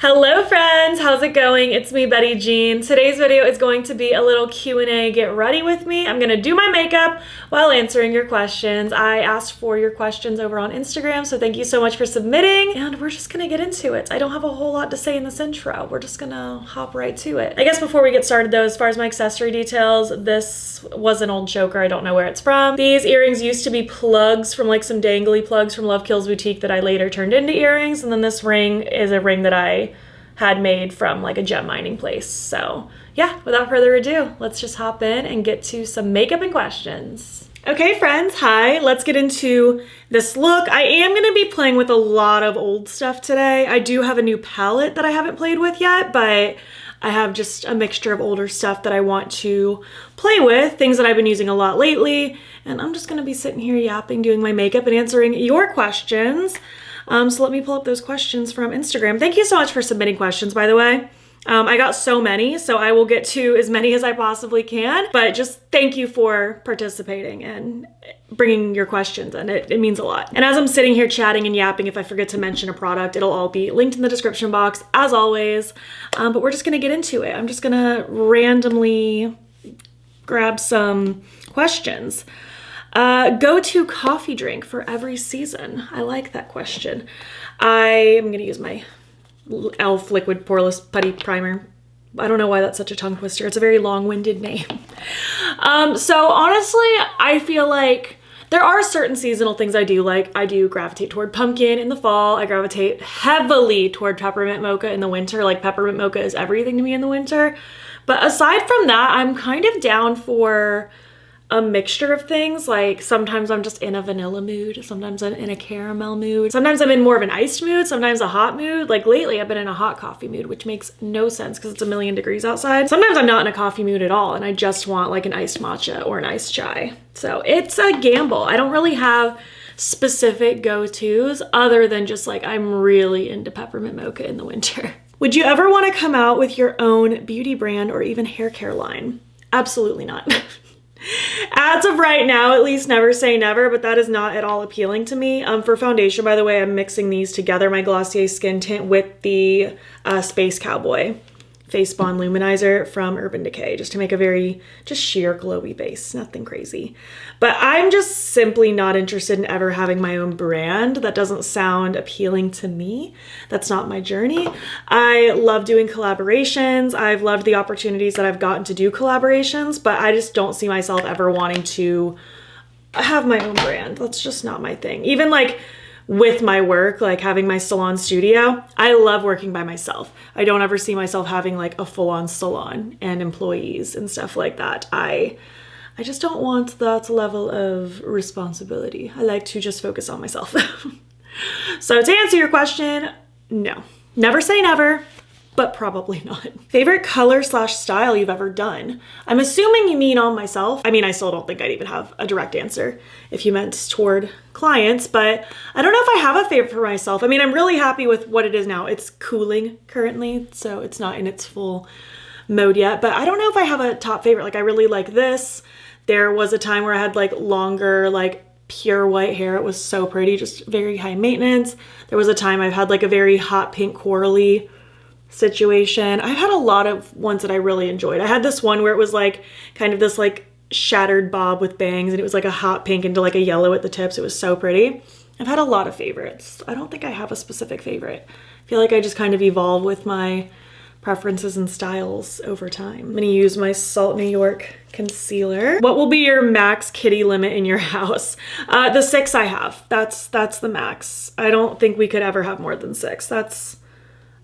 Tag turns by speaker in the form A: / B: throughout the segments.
A: Hello friends, how's it going? It's me, Betty Jean. Today's video is going to be a little Q&A. Get ready with me. I'm gonna do my makeup while answering your questions. I asked for your questions over on Instagram, so thank you so much for submitting, and we're just gonna get into it. I don't have a whole lot to say in this intro. We're just gonna hop right to it. I guess before we get started though, as far as my accessory details, this was an old choker. I don't know where it's from. These earrings used to be plugs from like some dangly plugs from Love Kills Boutique that I later turned into earrings, and then this ring is a ring that I had made from like a gem mining place. So yeah, without further ado, let's just hop in and get to some makeup and questions. Okay friends, hi, let's get into this look. I am gonna be playing with a lot of old stuff today. I do have a new palette that I haven't played with yet, but I have just a mixture of older stuff that I want to play with, things that I've been using a lot lately, and I'm just gonna be sitting here yapping, doing my makeup and answering your questions. So let me pull up those questions from Instagram. Thank you so much for submitting questions, by the way. I got so many, so I will get to as many as I possibly can, but just thank you for participating and bringing your questions in. It means a lot. And as I'm sitting here chatting and yapping, if I forget to mention a product, it'll all be linked in the description box, as always. But we're just gonna get into it. I'm just gonna randomly grab some questions. Go-to coffee drink for every season. I like that question. I am going to use my e.l.f. Liquid Poreless Putty Primer. I don't know why that's such a tongue twister. It's a very long-winded name. So honestly, I feel like there are certain seasonal things I do like. I do gravitate toward pumpkin in the fall. I gravitate heavily toward peppermint mocha in the winter. Like peppermint mocha is everything to me in the winter. But aside from that, I'm kind of down for a mixture of things. Like sometimes I'm just in a vanilla mood, sometimes I'm in a caramel mood, sometimes I'm in more of an iced mood, sometimes a hot mood. Like lately I've been in a hot coffee mood, which makes no sense because it's a million degrees outside. Sometimes I'm not in a coffee mood at all and I just want like an iced matcha or an iced chai. So it's a gamble. I don't really have specific go-tos other than just like I'm really into peppermint mocha in the winter. Would you ever want to come out with your own beauty brand or even hair care line? Absolutely not. As of right now, at least, never say never, but that is not at all appealing to me. For foundation, by the way, I'm mixing these together, my Glossier Skin Tint with the Space Cowboy Face Bond Luminizer from Urban Decay, just to make a very just sheer glowy base, nothing crazy. But I'm just simply not interested in ever having my own brand. That doesn't sound appealing to me. That's not my journey. I love doing collaborations. I've loved the opportunities that I've gotten to do collaborations, but I just don't see myself ever wanting to have my own brand. That's just not my thing. Even like with my work, like having my salon studio, I love working by myself. I don't ever see myself having like a full-on salon and employees and stuff like that. I just don't want that level of responsibility. I like to just focus on myself. So to answer your question, no. Never say never, but probably not. Favorite color/style you've ever done? I'm assuming you mean on myself. I mean, I still don't think I'd even have a direct answer if you meant toward clients, but I don't know if I have a favorite for myself. I mean, I'm really happy with what it is now. It's cooling currently, so it's not in its full mode yet, but I don't know if I have a top favorite. Like I really like this. There was a time where I had like longer, like pure white hair. It was so pretty, just very high maintenance. There was a time I've had like a very hot pink corally situation. I've had a lot of ones that I really enjoyed. I had this one where it was like kind of this like shattered bob with bangs and it was like a hot pink into like a yellow at the tips. It was so pretty. I've had a lot of favorites. I don't think I have a specific favorite. I feel like I just kind of evolve with my preferences and styles over time. I'm gonna use my Salt New York concealer. What will be your max kitty limit in your house? The 6 I have. That's the max. I don't think we could ever have more than 6. That's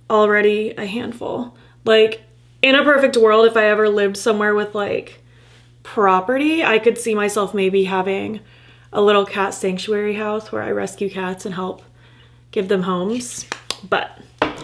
A: already a handful. Like in a perfect world, if I ever lived somewhere with like property, I could see myself maybe having a little cat sanctuary house where I rescue cats and help give them homes. But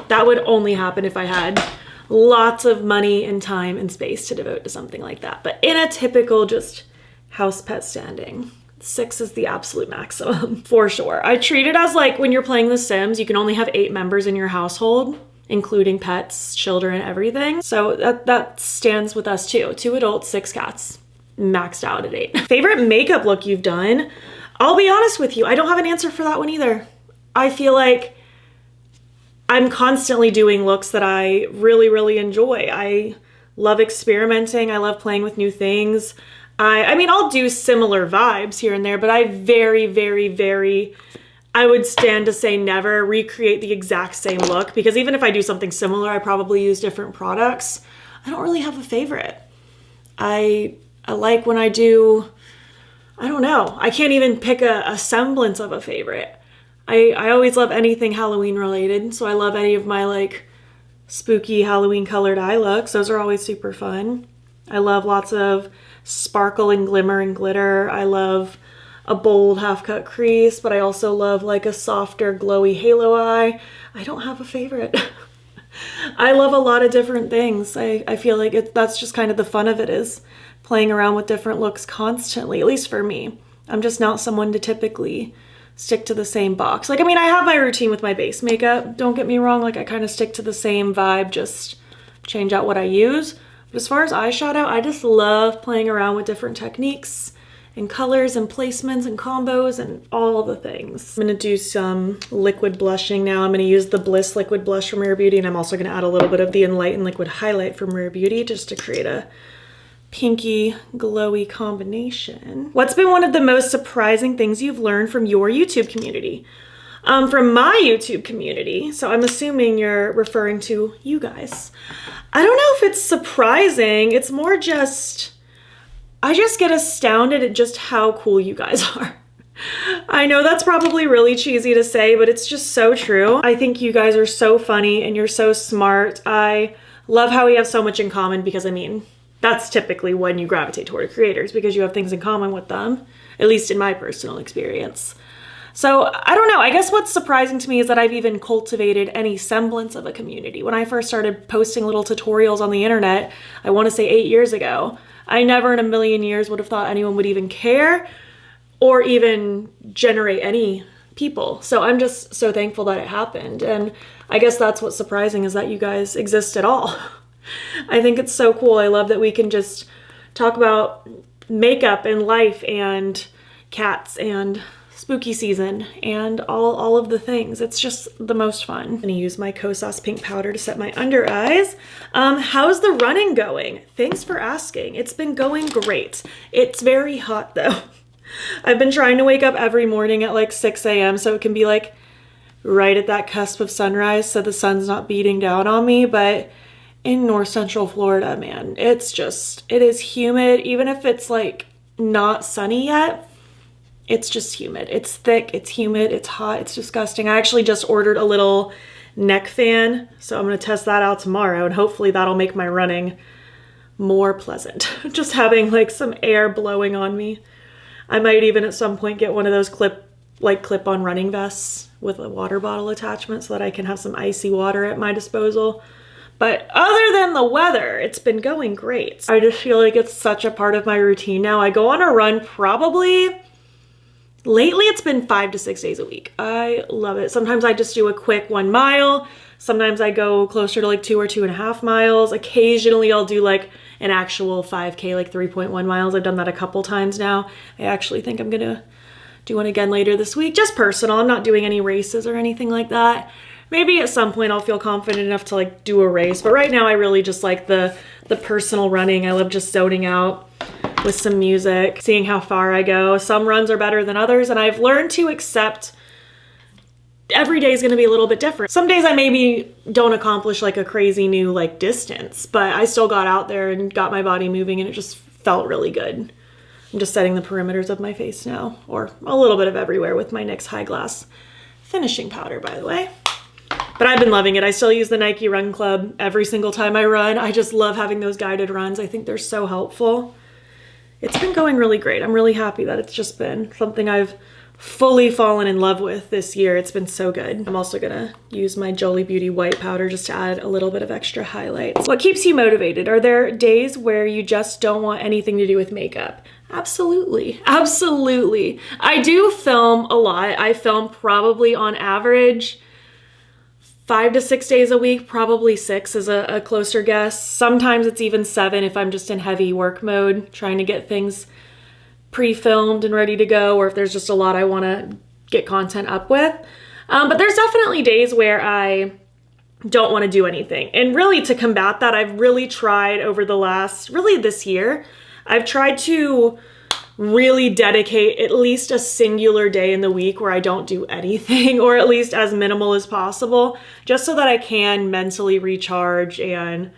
A: that would only happen if I had lots of money and time and space to devote to something like that. But in a typical just house pet standing, 6 is the absolute maximum for sure. I treat it as like when you're playing The Sims, you can only have 8 members in your household, including pets, children, everything. So that stands with us too. 2 adults, 6 cats, maxed out at 8. Favorite makeup look you've done? I'll be honest with you, I don't have an answer for that one either. I feel like I'm constantly doing looks that I really, really enjoy. I love experimenting. I love playing with new things. I mean, I'll do similar vibes here and there, but I I would stand to say never recreate the exact same look, because even if I do something similar, I probably use different products. I don't really have a favorite. I like when I do, I don't know. I can't even pick a semblance of a favorite. I always love anything Halloween related, so I love any of my like spooky Halloween colored eye looks. Those are always super fun. I love lots of sparkle and glimmer and glitter. I love a bold half cut crease, but I also love like a softer glowy halo eye. I don't have a favorite. I love a lot of different things. I feel like that's just kind of the fun of it, is playing around with different looks constantly, at least for me. I'm just not someone to typically stick to the same box. Like, I mean, I have my routine with my base makeup. Don't get me wrong. Like, I kind of stick to the same vibe, just change out what I use. But as far as eyeshadow, I just love playing around with different techniques and colors and placements and combos and all the things. I'm gonna do some liquid blushing now. I'm gonna use the Bliss liquid blush from Rare Beauty, and I'm also gonna add a little bit of the Enlighten liquid highlight from Rare Beauty just to create a pinky glowy combination. What's been one of the most surprising things you've learned from your YouTube community? From my YouTube community, so I'm assuming you're referring to you guys. I don't know if it's surprising. It's more just, I just get astounded at just how cool you guys are. I know that's probably really cheesy to say, but it's just so true. I think you guys are so funny and you're so smart. I love how we have so much in common, because I mean, that's typically when you gravitate toward creators, because you have things in common with them, at least in my personal experience. So I don't know, I guess what's surprising to me is that I've even cultivated any semblance of a community. When I first started posting little tutorials on the internet, I want to say 8 years ago, I never in a million years would have thought anyone would even care or even generate any people. So I'm just so thankful that it happened. And I guess that's what's surprising, is that you guys exist at all. I think it's so cool. I love that we can just talk about makeup and life and cats and spooky season and all of the things. It's just the most fun. I'm gonna use my Kosas pink powder to set my under eyes. How's the running going? Thanks for asking. It's been going great. It's very hot though. I've been trying to wake up every morning at like 6 a.m. so it can be like right at that cusp of sunrise, so the sun's not beating down on me. But in North Central Florida, man, it is humid. Even if it's like not sunny yet, it's just humid. It's thick, it's humid, it's hot, it's disgusting. I actually just ordered a little neck fan, so I'm gonna test that out tomorrow, and hopefully that'll make my running more pleasant. Just having like some air blowing on me. I might even at some point get one of those clip-on running vests with a water bottle attachment so that I can have some icy water at my disposal. But other than the weather, it's been going great. I just feel like it's such a part of my routine now. I go on a run probably, lately it's been 5 to 6 days a week. I love it. Sometimes I just do a quick 1 mile. Sometimes I go closer to like 2 or 2.5 miles. Occasionally I'll do like an actual 5K, like 3.1 miles. I've done that a couple times now. I actually think I'm gonna do one again later this week. Just personal. I'm not doing any races or anything like that. Maybe at some point I'll feel confident enough to like do a race, but right now I really just like the personal running. I love just zoning out with some music, seeing how far I go. Some runs are better than others, and I've learned to accept every day is going to be a little bit different. Some days I maybe don't accomplish like a crazy new like distance, but I still got out there and got my body moving, and it just felt really good. I'm just setting the perimeters of my face now, or a little bit of everywhere, with my NYX High Glass finishing powder, by the way. But I've been loving it. I still use the Nike Run Club every single time I run. I just love having those guided runs. I think they're so helpful. It's been going really great. I'm really happy that it's just been something I've fully fallen in love with this year. It's been so good. I'm also gonna use my Jolie Beauty white powder just to add a little bit of extra highlights. What keeps you motivated? Are there days where you just don't want anything to do with makeup? Absolutely, absolutely. I do film a lot. I film probably on average 5 to 6 days a week, probably 6 is a closer guess. Sometimes it's even 7 if I'm just in heavy work mode, trying to get things pre-filmed and ready to go, or if there's just a lot I want to get content up with. But there's definitely days where I don't want to do anything. And really to combat that, I've really tried over the last, really this year, I've tried to really dedicate at least a singular day in the week where I don't do anything, or at least as minimal as possible, just so that I can mentally recharge and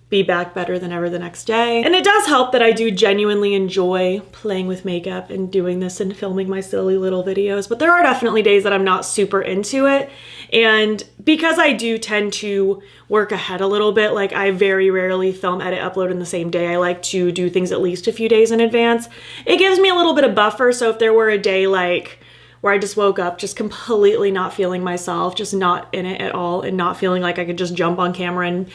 A: be back better than ever the next day. And it does help that I do genuinely enjoy playing with makeup and doing this and filming my silly little videos, but there are definitely days that I'm not super into it. And because I do tend to work ahead a little bit, like I very rarely film, edit, upload in the same day. I like to do things at least a few days in advance. It gives me a little bit of buffer, so if there were a day like where I just woke up just completely not feeling myself, just not in it at all, and not feeling like I could just jump on camera and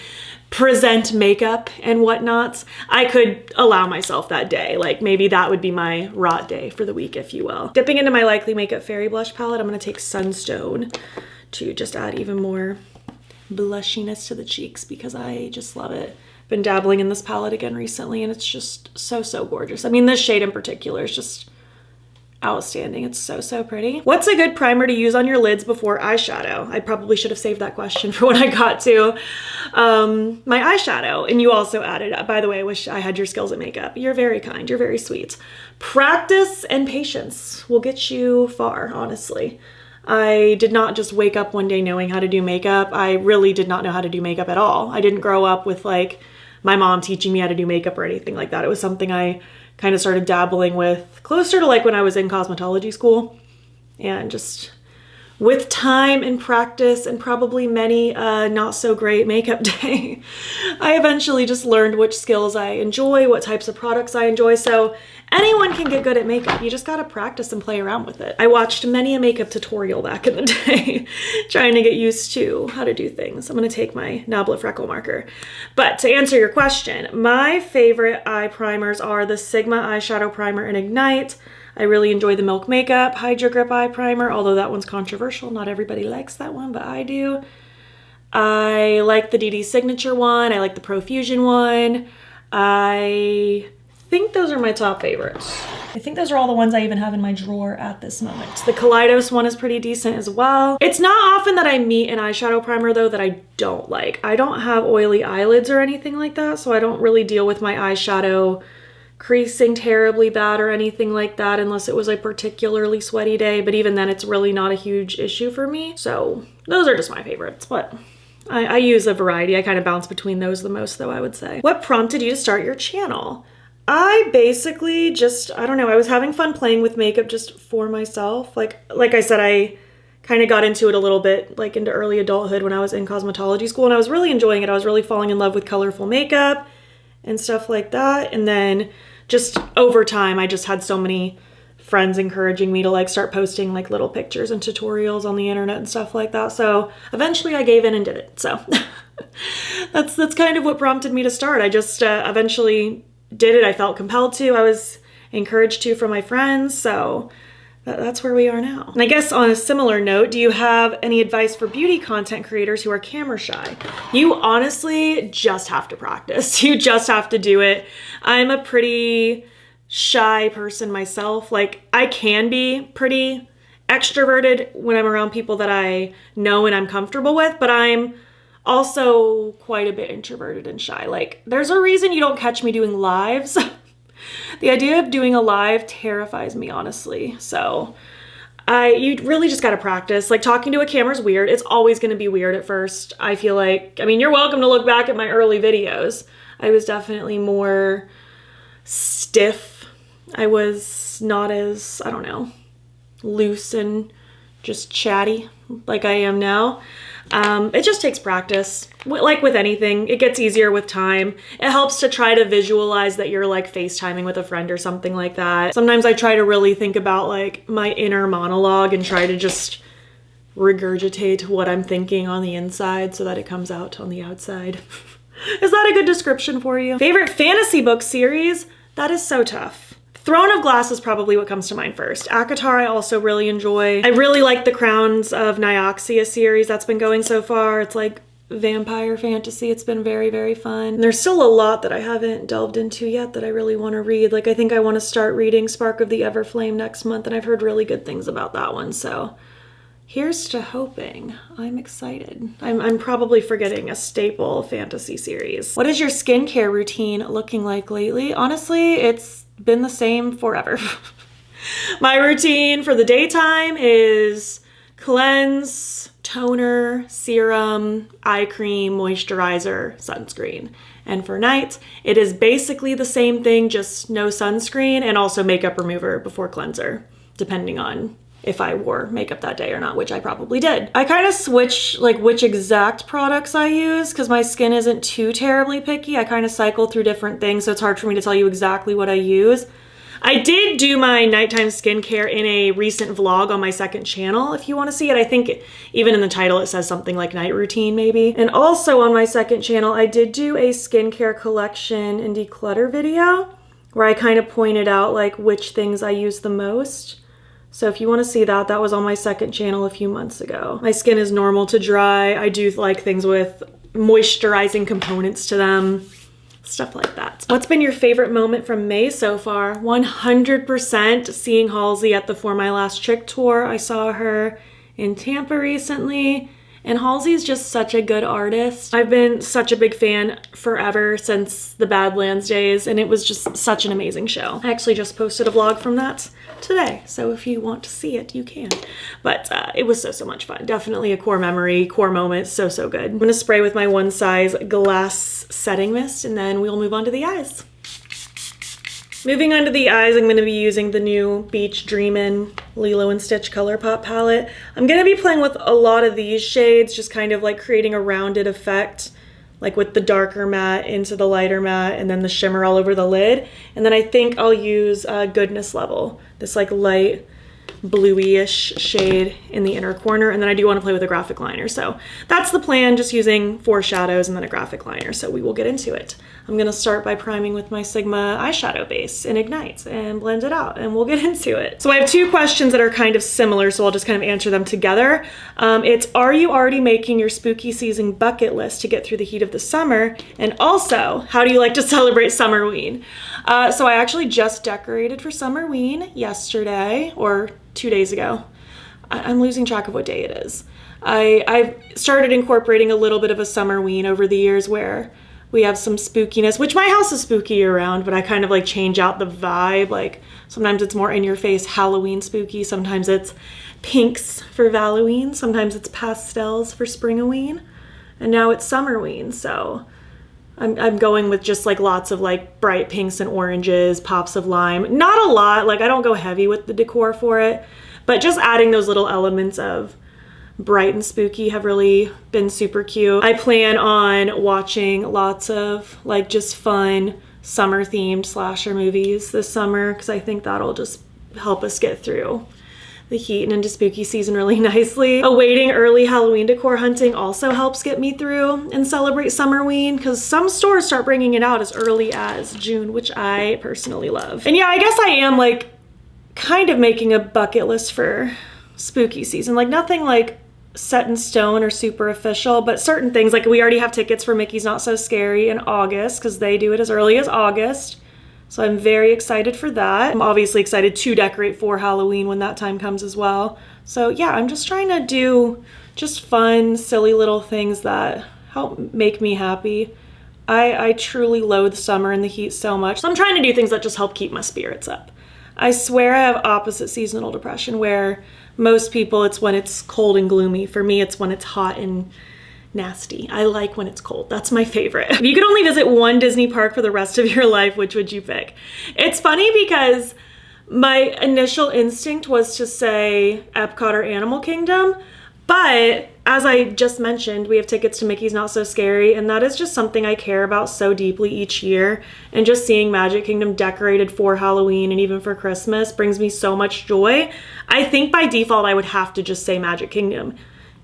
A: present makeup and whatnots, I could allow myself that day. Like maybe that would be my rot day for the week, if you will. Dipping into my Likely Makeup Fairy Blush palette, I'm gonna take Sunstone to just add even more blushiness to the cheeks because I just love it. Been dabbling in this palette again recently and it's just so, so gorgeous. I mean, this shade in particular is just outstanding. It's so, so pretty. What's a good primer to use on your lids before eyeshadow? I probably should have saved that question for when I got to my eyeshadow. And you also added, by the way, I wish I had your skills at makeup. You're very kind. You're very sweet. Practice and patience will get you far, honestly. I did not just wake up one day knowing how to do makeup. I really did not know how to do makeup at all. I didn't grow up with like my mom teaching me how to do makeup or anything like that. It was something I kind of started dabbling with closer to like when I was in cosmetology school, and just with time and practice and probably many not so great makeup day, I eventually just learned which skills I enjoy, what types of products I enjoy. So anyone can get good at makeup. You just gotta practice and play around with it. I watched many a makeup tutorial back in the day trying to get used to how to do things. I'm gonna take my Noblet Freckle Marker. But to answer your question, my favorite eye primers are the Sigma Eyeshadow Primer and Ignite. I really enjoy the Milk Makeup Hydro Grip Eye Primer, although that one's controversial. Not everybody likes that one, but I do. I like the Dede Signature one. I like the Profusion one. I think those are my top favorites. I think those are all the ones I even have in my drawer at this moment. The Kaleidos one is pretty decent as well. It's not often that I meet an eyeshadow primer though that I don't like. I don't have oily eyelids or anything like that, so I don't really deal with my eyeshadow creasing terribly bad or anything like that unless it was a particularly sweaty day, but even then it's really not a huge issue for me. So those are just my favorites, but I use a variety. I kind of bounce between those the most though, I would say. What prompted you to start your channel? I basically just, I don't know, I was having fun playing with makeup just for myself. Like I said, I kind of got into it a little bit like into early adulthood when I was in cosmetology school, and I was really enjoying it. I was really falling in love with colorful makeup and stuff like that. And then just over time, I just had so many friends encouraging me to like start posting like little pictures and tutorials on the internet and stuff like that. So eventually I gave in and did it. So that's kind of what prompted me to start. I just eventually did it. I felt compelled to. I was encouraged to from my friends. So that's where we are now. And I guess on a similar note, do you have any advice for beauty content creators who are camera shy? You honestly just have to practice. You just have to do it. I'm a pretty shy person myself. Like I can be pretty extroverted when I'm around people that I know and I'm comfortable with, but I'm also quite a bit introverted and shy. Like there's a reason you don't catch me doing lives. The idea of doing a live terrifies me, honestly. So you really just gotta practice. Like talking to a camera is weird. It's always gonna be weird at first. I feel like, I mean, you're welcome to look back at my early videos. I was definitely more stiff. I was not as, I don't know, loose and just chatty like I am now. It just takes practice. Like with anything, it gets easier with time. It helps to try to visualize that you're like FaceTiming with a friend or something like that. Sometimes I try to really think about like my inner monologue and try to just regurgitate what I'm thinking on the inside so that it comes out on the outside. Is that a good description for you? Favorite fantasy book series? That is so tough. Throne of Glass is probably what comes to mind first. ACOTAR I also really enjoy. I really like the Crowns of Nioxia series that's been going so far. It's like vampire fantasy. It's been very, very fun. And there's still a lot that I haven't delved into yet that I really want to read. Like I think I want to start reading Spark of the Everflame next month, and I've heard really good things about that one. So Here's to hoping. I'm excited. I'm probably forgetting a staple fantasy series. What is your skincare routine looking like lately? Honestly, it's been the same forever. My routine for the daytime is cleanse, toner, serum, eye cream, moisturizer, sunscreen. And for night, it is basically the same thing, just no sunscreen and also makeup remover before cleanser, depending on if I wore makeup that day or not, which I probably did. I kind of switch like which exact products I use because my skin isn't too terribly picky. I kind of cycle through different things, so it's hard for me to tell you exactly what I use. I did do my nighttime skincare in a recent vlog on my second channel, if you want to see it. I think even in the title it says something like night routine maybe. And also on my second channel, I did do a skincare collection and declutter video where I kind of pointed out like which things I use the most. So if you want to see that, that was on my second channel a few months ago. My skin is normal to dry. I do like things with moisturizing components to them, stuff like that. What's been your favorite moment from May so far? 100% seeing Halsey at the For My Last Chick tour. I saw her in Tampa recently. And Halsey's just such a good artist. I've been such a big fan forever since the Badlands days, and it was just such an amazing show. I actually just posted a vlog from that today, so if you want to see it, you can. But it was so much fun. Definitely a core memory, core moment, so good. I'm gonna spray with my One Size Glass setting mist, and then we'll move on to the eyes. Moving on to the eyes, I'm going to be using the new Beach Dreamin' Lilo & Stitch ColourPop palette. I'm going to be playing with a lot of these shades, just kind of like creating a rounded effect, like with the darker matte into the lighter matte and then the shimmer all over the lid. And then I think I'll use Goodness Level, this like light bluey-ish shade in the inner corner. And then I do want to play with a graphic liner. So that's the plan, just using 4 shadows and then a graphic liner. So we will get into it. I'm going to start by priming with my Sigma eyeshadow base in Ignite and blend it out, and we'll get into it. So I have 2 questions that are kind of similar, so I'll just kind of answer them together. It's, are you already making your spooky season bucket list to get through the heat of the summer? And also, how do you like to celebrate Summerween? So I actually just decorated for Summerween yesterday, or 2 days ago. I'm losing track of what day it is. I've started incorporating a little bit of a Summerween over the years where we have some spookiness, which my house is spooky year-round, but I kind of like change out the vibe. Like sometimes it's more in-your-face Halloween spooky, sometimes it's pinks for Halloween, sometimes it's pastels for Springoween, and now it's Summerween. So I'm going with just like lots of like bright pinks and oranges, pops of lime. Not a lot, like I don't go heavy with the decor for it, but just adding those little elements of bright and spooky have really been super cute. I plan on watching lots of like just fun summer themed slasher movies this summer because I think that'll just help us get through the heat and into spooky season really nicely. Awaiting early Halloween decor hunting also helps get me through and celebrate Summerween because some stores start bringing it out as early as June, which I personally love. And yeah, I guess I am like kind of making a bucket list for spooky season. Like nothing like set in stone or super official, but certain things, like we already have tickets for Mickey's Not So Scary in August because they do it as early as August. So I'm very excited for that. I'm obviously excited to decorate for Halloween when that time comes as well. So yeah, I'm just trying to do just fun, silly little things that help make me happy. I truly loathe summer and the heat so much. So I'm trying to do things that just help keep my spirits up. I swear I have opposite seasonal depression where most people it's when it's cold and gloomy. For me, it's when it's hot and nasty. I like when it's cold. That's my favorite. If you could only visit one Disney park for the rest of your life, which would you pick? It's funny because my initial instinct was to say Epcot or Animal Kingdom, but as I just mentioned, we have tickets to Mickey's Not So Scary, and that is just something I care about so deeply each year. And just seeing Magic Kingdom decorated for Halloween and even for Christmas brings me so much joy. I think by default, I would have to just say Magic Kingdom,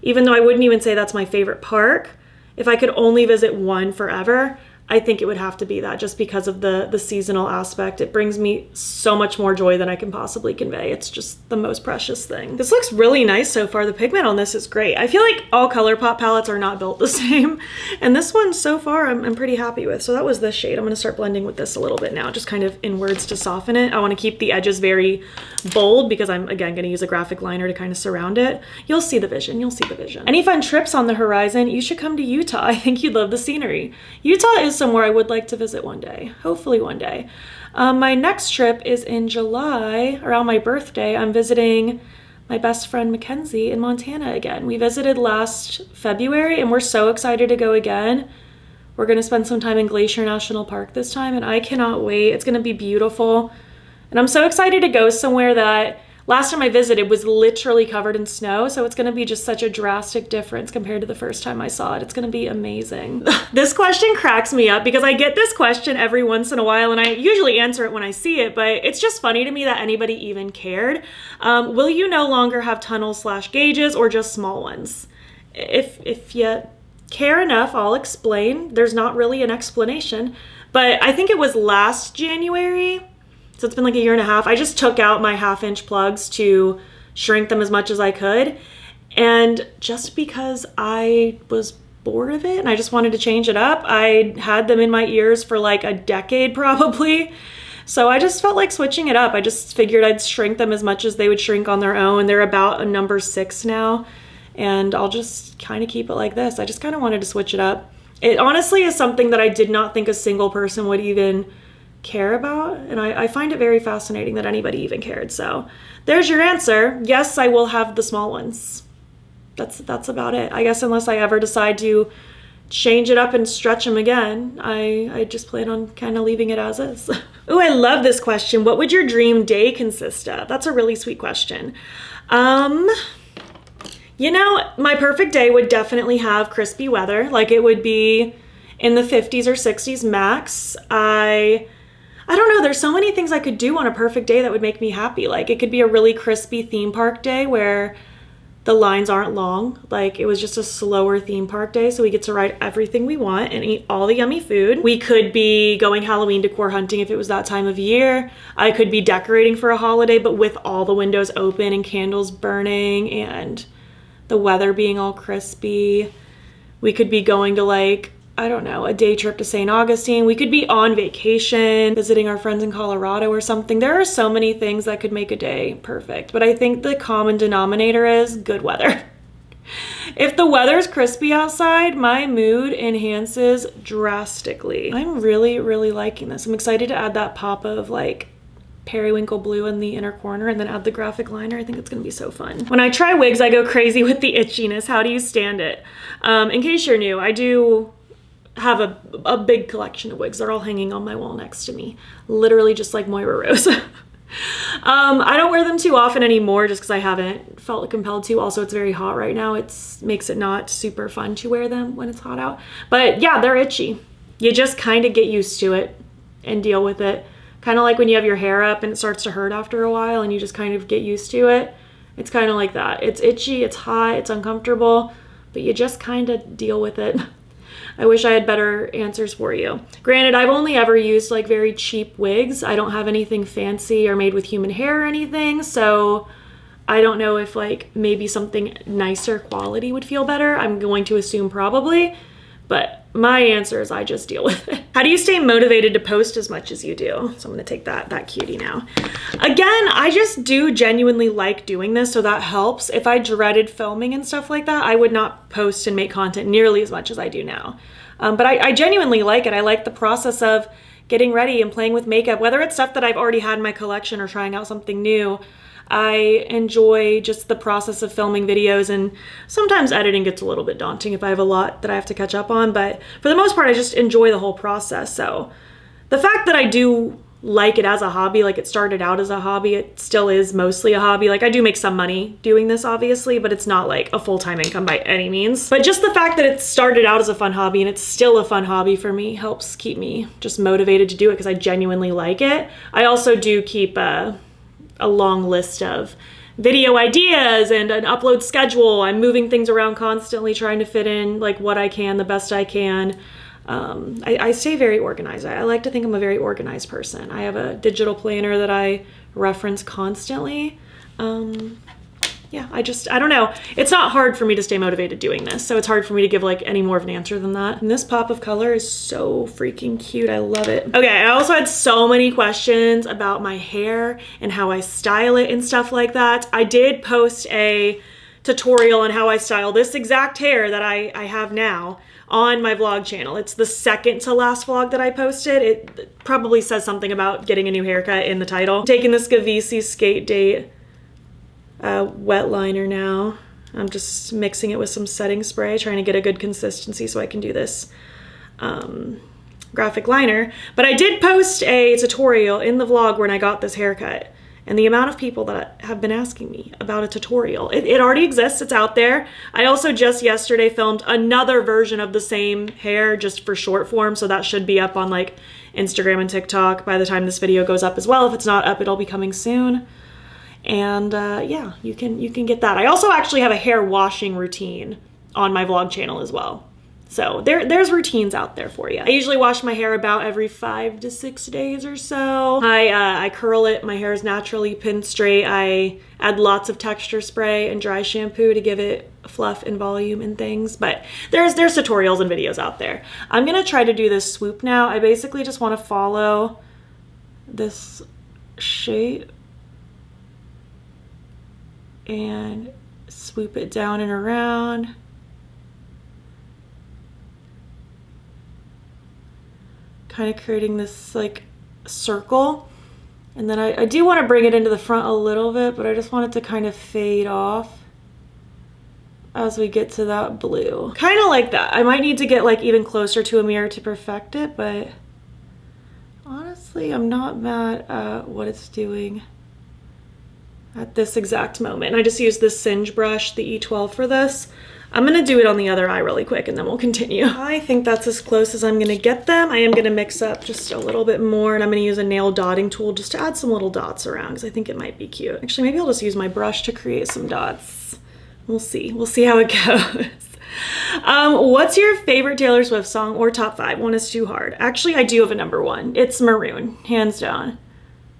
A: even though I wouldn't even say that's my favorite park. If I could only visit one forever, I think it would have to be that, just because of the seasonal aspect. It brings me so much more joy than I can possibly convey. It's just the most precious thing. This looks really nice so far. The pigment on this is great. I feel like all ColourPop palettes are not built the same. And this one so far I'm pretty happy with. So that was this shade. I'm gonna start blending with this a little bit now, just kind of inwards to soften it. I wanna keep the edges very bold because I'm, again, gonna use a graphic liner to kind of surround it. You'll see the vision, you'll see the vision. Any fun trips on the horizon? You should come to Utah. I think you'd love the scenery. Utah is somewhere I would like to visit one day, hopefully one day. My next trip is in July, around my birthday. I'm visiting my best friend Mackenzie in Montana again. We visited last February and we're so excited to go again. We're gonna spend some time in Glacier National Park this time and I cannot wait. It's gonna be beautiful. And I'm so excited to go somewhere that last time I visited was literally covered in snow, so it's gonna be just such a drastic difference compared to the first time I saw it. It's gonna be amazing. This question cracks me up because I get this question every once in a while and I usually answer it when I see it, but it's just funny to me that anybody even cared. Will you no longer have tunnels/gauges or just small ones? If you care enough, I'll explain. There's not really an explanation, but I think it was last January, so it's been like a year and a half. I just took out my 1/2-inch plugs to shrink them as much as I could. And just because I was bored of it and I just wanted to change it up, I had them in my ears for like a decade probably. So I just felt like switching it up. I just figured I'd shrink them as much as they would shrink on their own. They're about a number 6 now. And I'll just kind of keep it like this. I just kind of wanted to switch it up. It honestly is something that I did not think a single person would even care about, and I find it very fascinating that anybody even cared. So there's your answer. Yes, I will have the small ones. That's about it. I guess unless I ever decide to change it up and stretch them again, I just plan on kind of leaving it as is. Ooh, I love this question. What would your dream day consist of? That's a really sweet question. You know, my perfect day would definitely have crispy weather. Like it would be in the 50s or 60s max. I don't know, there's so many things I could do on a perfect day that would make me happy. Like it could be a really crispy theme park day where the lines aren't long. Like it was just a slower theme park day, so we get to ride everything we want and eat all the yummy food. We could be going Halloween decor hunting if it was that time of year. I could be decorating for a holiday, but with all the windows open and candles burning and the weather being all crispy. We could be going to like, I don't know, a day trip to St. Augustine. We could be on vacation, visiting our friends in Colorado or something. There are so many things that could make a day perfect, but I think the common denominator is good weather. If the weather's crispy outside, my mood enhances drastically. I'm really, really liking this. I'm excited to add that pop of like periwinkle blue in the inner corner and then add the graphic liner. I think it's gonna be so fun. When I try wigs, I go crazy with the itchiness. How do you stand it? In case you're new, I do have a big collection of wigs. They're all hanging on my wall next to me, literally just like Moira Rose. I don't wear them too often anymore just because I haven't felt compelled to. Also, it's very hot right now. It makes it not super fun to wear them when it's hot out. But yeah, they're itchy. You just kind of get used to it and deal with it. Kind of like when you have your hair up and it starts to hurt after a while and you just kind of get used to it. It's kind of like that. It's itchy, it's hot, it's uncomfortable, but you just kind of deal with it. I wish I had better answers for you. Granted, I've only ever used like very cheap wigs. I don't have anything fancy or made with human hair or anything, so I don't know if like maybe something nicer quality would feel better. I'm going to assume probably, but my answer is I just deal with it. How do you stay motivated to post as much as you do? So I'm gonna take that cutie now. Again, I just do genuinely like doing this, so that helps. If I dreaded filming and stuff like that, I would not post and make content nearly as much as I do now. But I genuinely like it. I like the process of getting ready and playing with makeup, whether it's stuff that I've already had in my collection or trying out something new. I enjoy just the process of filming videos, and sometimes editing gets a little bit daunting if I have a lot that I have to catch up on, but for the most part, I just enjoy the whole process. So the fact that I do like it as a hobby, like it started out as a hobby, it still is mostly a hobby. Like I do make some money doing this obviously, but it's not like a full-time income by any means. But just the fact that it started out as a fun hobby and it's still a fun hobby for me helps keep me just motivated to do it because I genuinely like it. I also do keep a long list of video ideas and an upload schedule. I'm moving things around constantly, trying to fit in like what I can, the best I can. I stay very organized. I like to think I'm a very organized person. I have a digital planner that I reference constantly. Yeah, I don't know. It's not hard for me to stay motivated doing this, so it's hard for me to give like any more of an answer than that. And this pop of color is so freaking cute. I love it. Okay, I also had so many questions about my hair and how I style it and stuff like that. I did post a tutorial on how I style this exact hair that I have now on my vlog channel. It's the second to last vlog that I posted. It probably says something about getting a new haircut in the title. I'm taking this Gavissi Skate Date wet liner now. I'm just mixing it with some setting spray, trying to get a good consistency so I can do this graphic liner. But I did post a tutorial in the vlog when I got this haircut, and the amount of people that have been asking me about a tutorial. It already exists, it's out there. I also just yesterday filmed another version of the same hair just for short form, so that should be up on like Instagram and TikTok by the time this video goes up as well. If it's not up, it'll be coming soon. And yeah, you can get that. I also actually have a hair washing routine on my vlog channel as well. So there's routines out there for you. I usually wash my hair about every 5 to 6 days or so. I curl it. My hair is naturally pinned straight. I add lots of texture spray and dry shampoo to give it fluff and volume and things. But there's tutorials and videos out there. I'm gonna try to do this swoop now. I basically just want to follow this shape and swoop it down and around. Kind of creating this like circle. And then I do want to bring it into the front a little bit, but I just want it to kind of fade off as we get to that blue. Kind of like that. I might need to get like even closer to a mirror to perfect it, but honestly, I'm not mad at what it's doing at this exact moment. I just used this Singe brush, the E12 for this. I'm gonna do it on the other eye really quick and then we'll continue. I think that's as close as I'm gonna get them. I am gonna mix up just a little bit more, and I'm gonna use a nail dotting tool just to add some little dots around because I think it might be cute. Actually, maybe I'll just use my brush to create some dots. We'll see how it goes. What's your favorite Taylor Swift song or top 5? One is too hard. Actually, I do have a number 1. It's Maroon, hands down.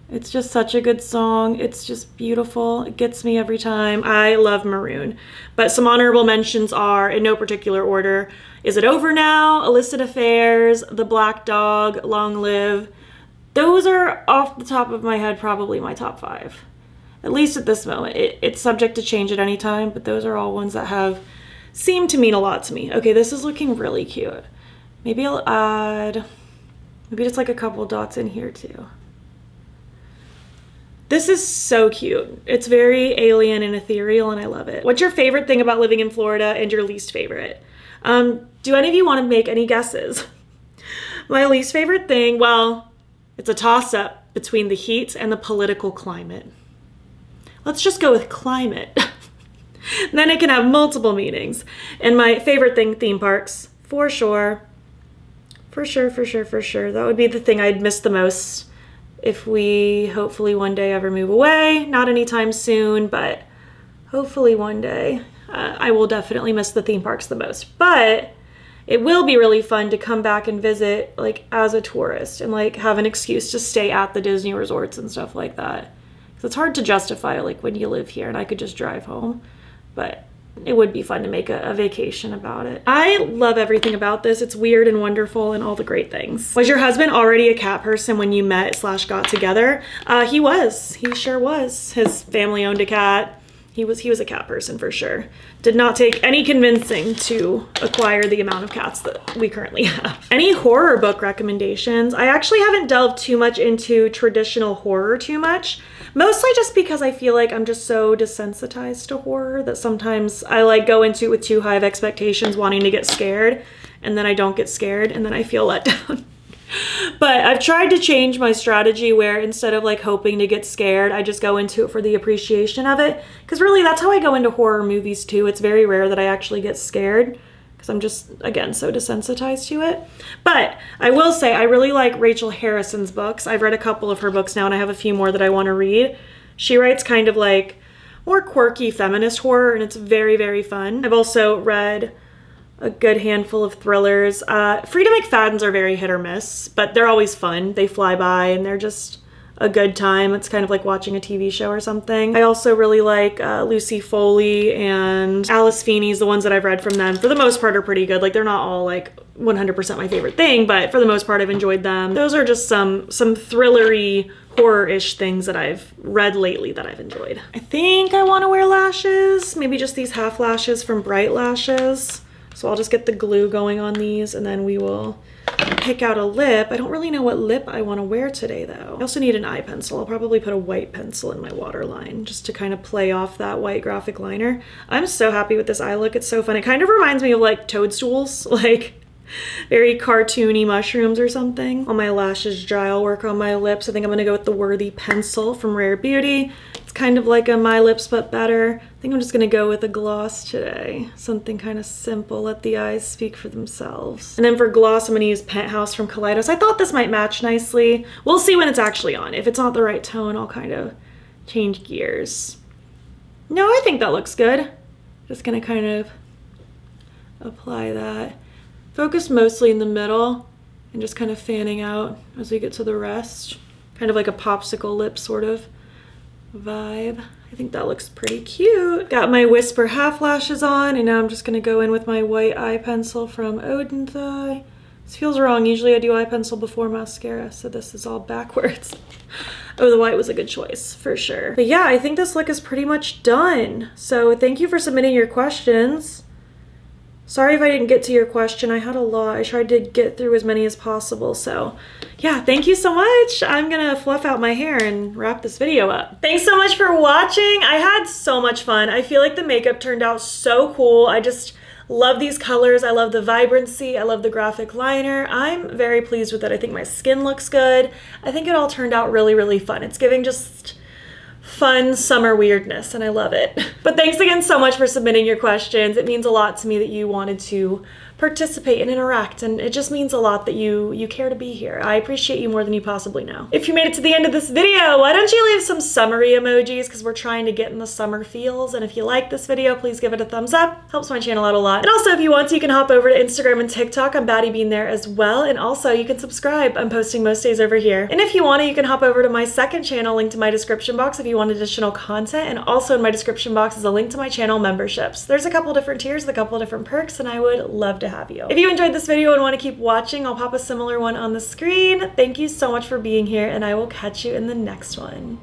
A: It's just such a good song. It's just beautiful. It gets me every time. I love Maroon. But some honorable mentions are, in no particular order, Is It Over Now, Illicit Affairs, The Black Dog, Long Live. Those are, off the top of my head, probably my top 5. At least at this moment. It's subject to change at any time, but those are all ones that have seemed to mean a lot to me. Okay, this is looking really cute. Maybe I'll add, maybe just like a couple dots in here too. This is so cute. It's very alien and ethereal, and I love it. What's your favorite thing about living in Florida and your least favorite? Do any of you want to make any guesses? My least favorite thing, well, it's a toss-up between the heat and the political climate. Let's just go with climate. Then it can have multiple meanings. And my favorite thing, theme parks, for sure. For sure. That would be the thing I'd miss the most if we hopefully one day ever move away. Not anytime soon, but hopefully one day. I will definitely miss the theme parks the most. But it will be really fun to come back and visit like as a tourist and like have an excuse to stay at the Disney resorts and stuff like that. Because it's hard to justify like when you live here and I could just drive home. But it would be fun to make a vacation about it. I love everything about this. It's weird and wonderful and all the great things. Was your husband already a cat person when you met / got together? He was. He sure was. His family owned a cat. He was a cat person for sure. Did not take any convincing to acquire the amount of cats that we currently have. Any horror book recommendations? I actually haven't delved too much into traditional horror too much. Mostly just because I feel like I'm just so desensitized to horror that sometimes I like go into it with too high of expectations, wanting to get scared, and then I don't get scared, and then I feel let down. But I've tried to change my strategy where instead of like hoping to get scared, I just go into it for the appreciation of it. Because really that's how I go into horror movies too. It's very rare that I actually get scared because I'm just, again, so desensitized to it. But I will say I really like Rachel Harrison's books. I've read a couple of her books now and I have a few more that I want to read. She writes kind of like more quirky feminist horror and it's very, very fun. I've also read a good handful of thrillers. Freedom McFadden's are very hit or miss, but they're always fun. They fly by and they're just a good time. It's kind of like watching a TV show or something. I also really like Lucy Foley and Alice Feeney's. The ones that I've read from them, for the most part, are pretty good. Like, they're not all like 100% my favorite thing, but for the most part, I've enjoyed them. Those are just some thrillery, horror-ish things that I've read lately that I've enjoyed. I think I want to wear lashes. Maybe just these half lashes from Bright Lashes. So I'll just get the glue going on these and then we will pick out a lip. I don't really know what lip I want to wear today though. I also need an eye pencil. I'll probably put a white pencil in my waterline just to kind of play off that white graphic liner. I'm so happy with this eye look. It's so fun. It kind of reminds me of like toadstools, like very cartoony mushrooms or something. While my lashes dry, I'll work on my lips. I think I'm gonna go with the Worthy pencil from Rare Beauty. It's kind of like a My Lips but better. I think I'm just gonna go with a gloss today. Something kind of simple, let the eyes speak for themselves. And then for gloss, I'm gonna use Penthouse from Kaleidos. I thought this might match nicely. We'll see when it's actually on. If it's not the right tone, I'll kind of change gears. No, I think that looks good. Just gonna kind of apply that. Focus mostly in the middle and just kind of fanning out as we get to the rest. Kind of like a popsicle lip sort of vibe. I think that looks pretty cute. Got my Whisper half lashes on and now I'm just gonna go in with my white eye pencil from Oden Eye. This feels wrong. Usually I do eye pencil before mascara, so this is all backwards. Oh, the white was a good choice for sure. But yeah, I think this look is pretty much done. So thank you for submitting your questions. Sorry if I didn't get to your question. I had a lot. I tried to get through as many as possible. So yeah, thank you so much. I'm gonna fluff out my hair and wrap this video up. Thanks so much for watching. I had so much fun. I feel like the makeup turned out so cool. I just love these colors. I love the vibrancy. I love the graphic liner. I'm very pleased with it. I think my skin looks good. I think it all turned out really, really fun. It's giving just fun summer weirdness and I love it. But thanks again so much for submitting your questions. It means a lot to me that you wanted to participate and interact, and it just means a lot that you care to be here. I appreciate you more than you possibly know. If you made it to the end of this video, why don't you leave some summery emojis, because we're trying to get in the summer feels. And if you like this video, please give it a thumbs up. Helps my channel out a lot. And also, if you want to, you can hop over to Instagram and TikTok. I'm BATTYBEAN there as well. And also, you can subscribe. I'm posting most days over here. And if you want to, you can hop over to my second channel, linked in my description box if you want additional content. And also in my description box is a link to my channel memberships. There's a couple different tiers, a couple different perks, and I would love to have you. If you enjoyed this video and want to keep watching, I'll pop a similar one on the screen. Thank you so much for being here, and I will catch you in the next one.